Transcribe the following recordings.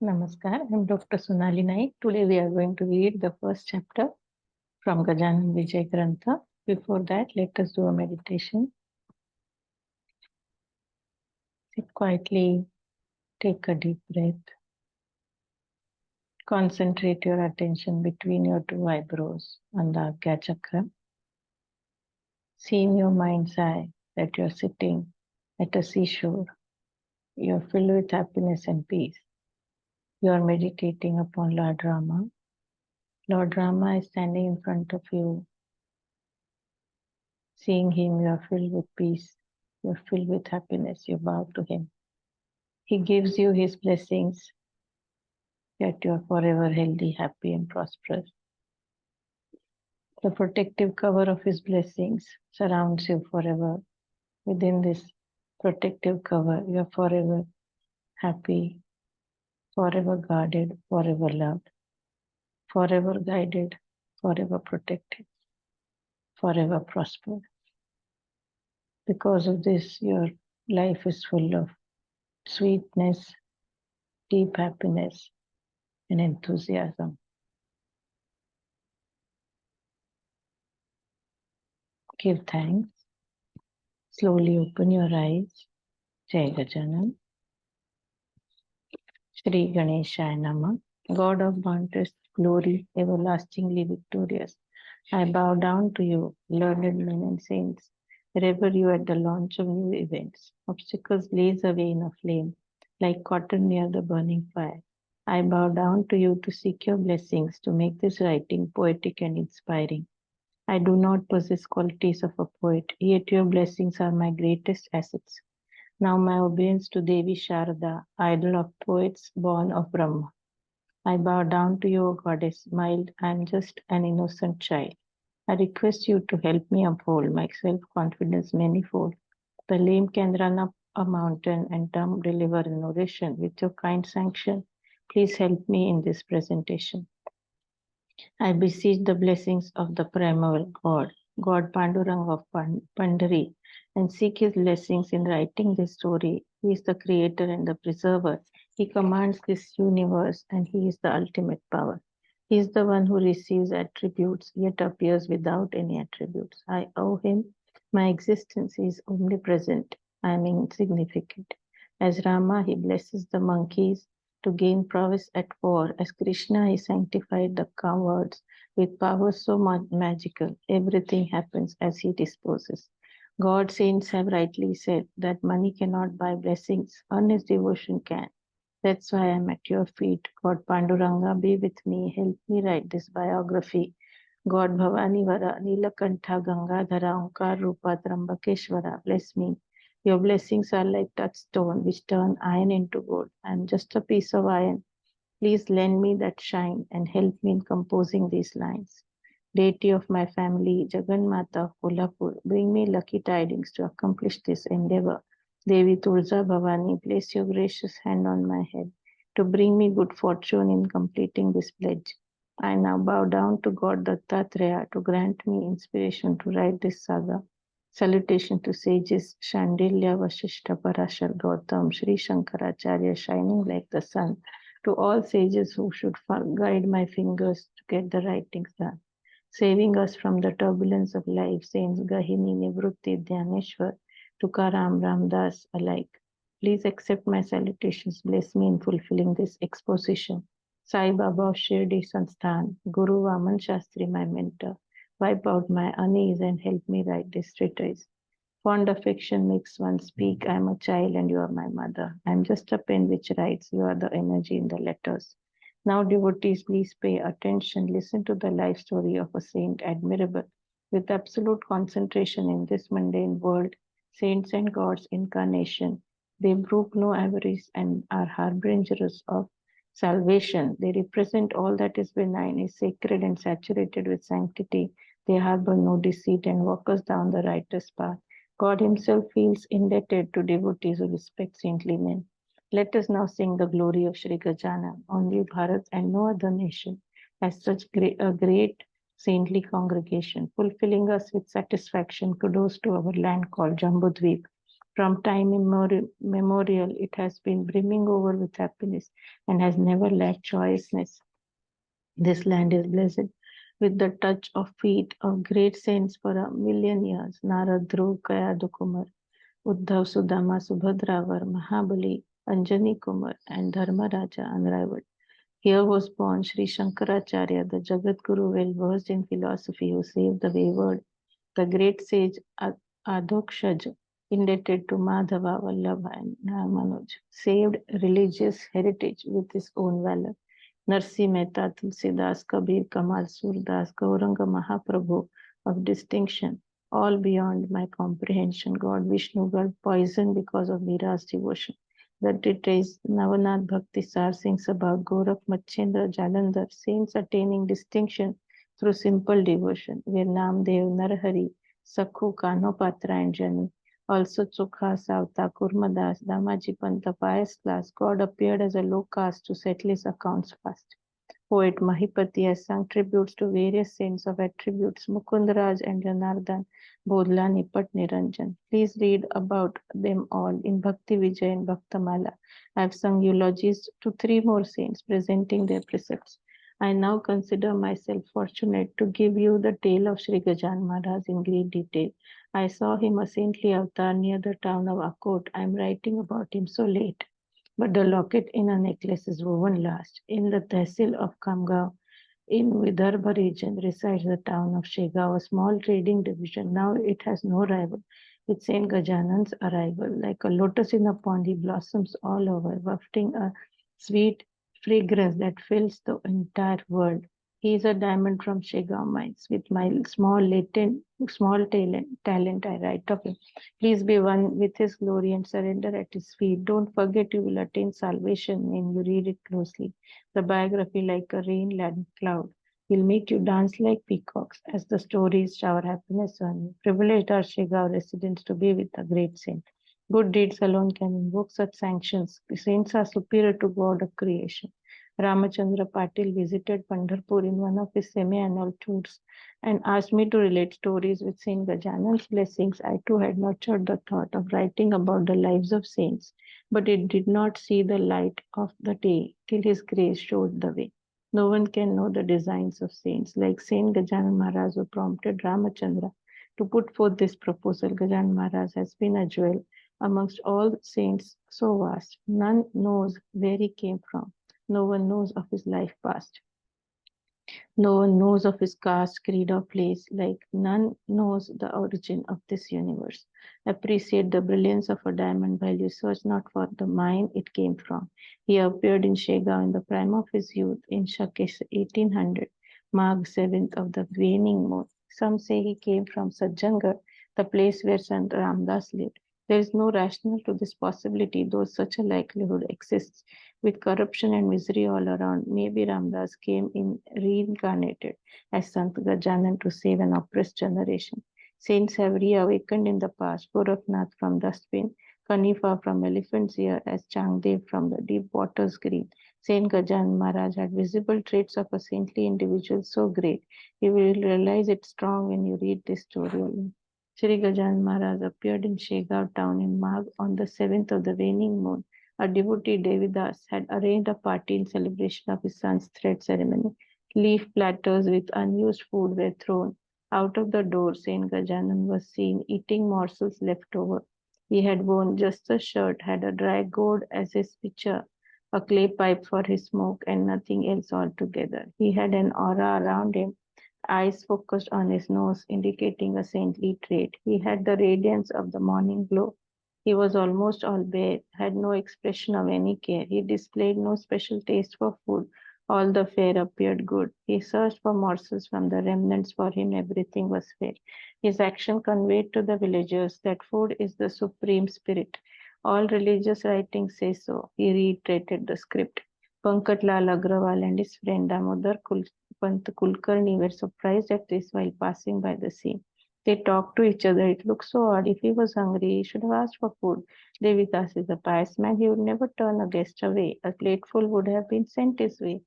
Namaskar, I'm Dr. Sonali Naik. Today we are going to read the first chapter from Gajanan Vijay Grantha. Before that, let us do a meditation. Sit quietly, take a deep breath. Concentrate your attention between your two eyebrows on the Adhyay chakra. See in your mind's eye that you're sitting at a seashore. You're filled with happiness and peace. You are meditating upon Lord Rama. Lord Rama is standing in front of you. Seeing him, you are filled with peace. You're filled with happiness. You bow to him. He gives you his blessings, that you're forever healthy, happy, and prosperous. The protective cover of his blessings surrounds you forever. Within this protective cover, you're forever happy, forever guarded, forever loved, forever guided, forever protected, forever prospered. Because of this, your life is full of sweetness, deep happiness, and enthusiasm. Give thanks. Slowly open your eyes. Jai Gajanan. Shri Ganeshaya Nama. God of boundless glory, everlastingly victorious. I bow down to you, learned men and saints. Rever you at the launch of new events. Obstacles blaze away in a flame, like cotton near the burning fire. I bow down to you to seek your blessings, to make this writing poetic and inspiring. I do not possess qualities of a poet, yet your blessings are my greatest assets. Now my obedience to Devi Sharada, idol of poets born of Brahma. I bow down to you, O goddess, mild. I am just an innocent child. I request you to help me uphold my self-confidence manifold. The lame can run up a mountain and dumb deliver an oration. With your kind sanction, please help me in this presentation. I beseech the blessings of the primal God, God Pandurang of Pandari, and seek his blessings in writing this story. He is the creator and the preserver. He commands this universe and he is the ultimate power. He is the one who receives attributes yet appears without any attributes. I owe him my existence. He is omnipresent. I am insignificant. As Rama, he blesses the monkeys to gain prowess at war. As Krishna, he sanctified the cowards with powers so magical. Everything happens as he disposes. God's saints have rightly said that money cannot buy blessings, earnest devotion can. That's why I'm at your feet. God Panduranga, be with me. Help me write this biography. God Bhavani Vara, Nilakantha Gangadhara, Onkar Rupa Trambakeshwara, bless me. Your blessings are like touchstone which turn iron into gold. I am just a piece of iron. Please lend me that shine and help me in composing these lines. Deity of my family, Jaganmata of Kolhapur, bring me lucky tidings to accomplish this endeavor. Devi Tulsa Bhavani, place your gracious hand on my head to bring me good fortune in completing this pledge. I now bow down to God Dattatreya to grant me inspiration to write this saga. Salutation to sages Shandilya, Vashishta, Parashar, Gautam, Sri Shankaracharya, shining like the sun. To all sages who should guide my fingers to get the writings done. Saving us from the turbulence of life, Saints Gahini, Nivrutti, Dhyaneshwar, Tukaram, Ramdas alike. Please accept my salutations. Bless me in fulfilling this exposition. Sai Baba of Shirdi Sansthan, Guru Vaman Shastri, my mentor, wipe out my unease and help me write this treatise. Fond affection makes one speak. I am a child and you are my mother. I am just a pen which writes. You are the energy in the letters. Now, devotees, please pay attention. Listen to the life story of a saint, admirable. With absolute concentration in this mundane world, saints and gods' incarnation, they brook no avarice and are harbingers of salvation. They represent all that is benign, is sacred and saturated with sanctity. They harbor no deceit and walk us down the righteous path. God himself feels indebted to devotees who respect saintly men. Let us now sing the glory of Sri Gajanan. Only Bharat and no other nation has such a great saintly congregation, fulfilling us with satisfaction. Kudos to our land called Jambudvip. From time memorial, it has been brimming over with happiness and has never lacked joyousness. This land is blessed with the touch of feet of great saints for a million years. Narad, Dhruv, Kayadu Kumar, Uddhav, Sudama, Subhadravar, Mahabali, Anjani Kumar, and Dharmaraja unrivaled. Here was born Sri Shankaracharya, the Jagat Guru, well versed in philosophy, who saved the wayward, the great sage Adhokshaj, indebted to Madhava, Vallabha, and Ramanuj, saved religious heritage with his own valor. Narsi Mehta, Tulsidas, Kabir, Kamal, Surdas, Gauranga Mahaprabhu of distinction, all beyond my comprehension. God Vishnu got poisoned because of Mira's devotion. The treatise Navanath Bhakti Sar sings about Gorakh, Machendra, Jalandhar, saints attaining distinction through simple devotion, where Namdev, Narhari, Sakhu, Kanopatra, and Jani. Also Chokha, Savta, Kurmadas, Damaji Panta, pious class, God appeared as a low caste to settle his accounts fast. Poet Mahipati has sung tributes to various saints of attributes, Mukundaraj and Janardhan, Bodla, Nipat, Niranjan. Please read about them all in Bhakti Vijay and Bhaktamala. I have sung eulogies to three more saints presenting their precepts. I now consider myself fortunate to give you the tale of Sri Gajanan Maharaj in great detail. I saw him a saintly avatar near the town of Akot. I am writing about him so late. But the locket in a necklace is woven last. In the tehsil of Kamgaon, in Vidarbha region, resides the town of Shegaon, a small trading division. Now it has no rival. With Saint Gajanan's arrival, like a lotus in a pond, he blossoms all over, wafting a sweet fragrance that fills the entire world. He is a diamond from Shegaon mines. With my small talent, I write of him. Please be one with his glory and surrender at his feet. Don't forget you will attain salvation when you read it closely. The biography, like a rain-laden cloud, will make you dance like peacocks as the stories shower happiness on you. Privileged are Shegaon residents to be with the great saint. Good deeds alone can invoke such sanctions. The saints are superior to God of creation. Ramachandra Patil visited Pandharpur in one of his semi-annual tours and asked me to relate stories with Saint Gajanan's blessings. I too had nurtured the thought of writing about the lives of saints, but it did not see the light of the day till his grace showed the way. No one can know the designs of saints, like Saint Gajanan Maharaj, who prompted Ramachandra to put forth this proposal. Gajanan Maharaj has been a jewel amongst all saints so vast. None knows where he came from. No one knows of his life past. No one knows of his caste, creed, or place, like none knows the origin of this universe. Appreciate the brilliance of a diamond while you search not for the mine it came from. He appeared in Shegaon in the prime of his youth in Shakesh 1800, Magh 7th of the waning moon. Some say he came from Sajjangarh, the place where Sant Ramdas lived. There is no rationale to this possibility, though such a likelihood exists. With corruption and misery all around, maybe Ramdas came in reincarnated as Sant Gajanan to save an oppressed generation. Saints have reawakened in the past, Gorakhnath from dustbin, Kanifa from elephant's ear, as Changdev from the deep waters green. Saint Gajanan Maharaj had visible traits of a saintly individual so great, you will realize it strong when you read this story. Sri Gajanan Maharaj appeared in Shegaon town in Magh on the 7th of the waning moon. A devotee, Devidas, had arranged a party in celebration of his son's thread ceremony. Leaf platters with unused food were thrown. Out of the door, Saint Gajanan was seen eating morsels left over. He had worn just a shirt, had a dry gourd as his pitcher, a clay pipe for his smoke, and nothing else altogether. He had an aura around him, eyes focused on his nose, indicating a saintly trait. He had the radiance of the morning glow. He was almost all bare, had no expression of any care. He displayed no special taste for food. All the fare appeared good. He searched for morsels from the remnants. For him, everything was fair. His action conveyed to the villagers that food is the supreme spirit. All religious writings say so. He reiterated the script. Pankatlal Agrawal and his friend Damodar Pant Kulkarni were surprised at this while passing by the scene. They talked to each other. It looked so odd. If he was hungry, he should have asked for food. Devidas is a pious man. He would never turn a guest away. A plateful would have been sent his way.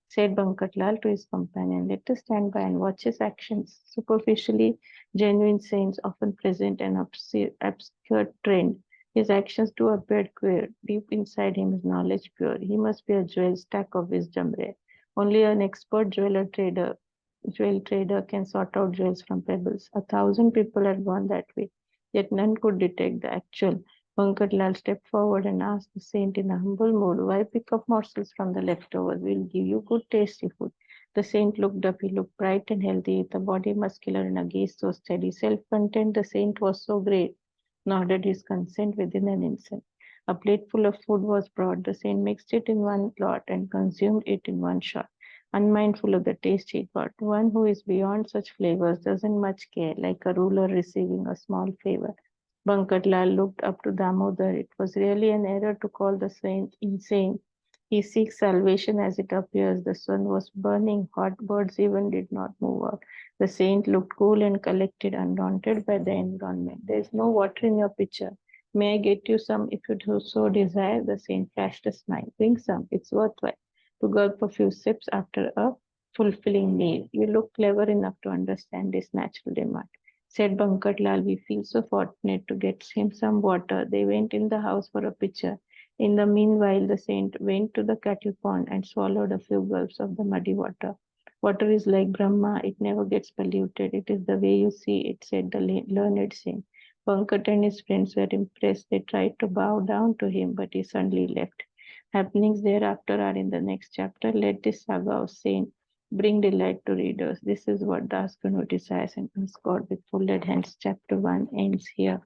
Said Bankatlal to his companion, let us stand by and watch his actions. Superficially, genuine saints often present an obscure trend. His actions too appeared queer. Deep inside him is knowledge pure. He must be a jewel stack of wisdom rare. Only an expert jewel trader can sort out jewels from pebbles. 1,000 people had gone that way, yet none could detect the actual. Pankatlal stepped forward and asked the saint in a humble mood, "Why pick up morsels from the leftovers? We'll give you good tasty food." The saint looked up. He looked bright and healthy, with a body muscular and a gaze so steady. Self-content, the saint was so great, nodded his consent within an instant. A plateful of food was brought. The saint mixed it in one lot and consumed it in one shot, unmindful of the taste he got. One who is beyond such flavors doesn't much care, like a ruler receiving a small favor. Bankatlal looked up to Damodar. It was really an error to call the saint insane. He seeks salvation as it appears. The sun was burning hot. Birds even did not move out. The saint looked cool and collected, undaunted by the environment. "There is no water in your pitcher. May I get you some if you do so desire?" The saint flashed a smile. "Bring some. It's worthwhile to gulp a few sips after a fulfilling meal. You look clever enough to understand this natural demand," said Bankatlal. "We feel so fortunate to get him some water." They went in the house for a pitcher. In the meanwhile, the saint went to the cattle pond and swallowed a few gulps of the muddy water. "Water is like Brahma, it never gets polluted. It is the way you see it," said the learned saint. Pankat and his friends were impressed. They tried to bow down to him, but he suddenly left. Happenings thereafter are in the next chapter. Let this saga of saint bring delight to readers. This is what Das Gunu desires and asks God with folded hands. Chapter 1 ends here.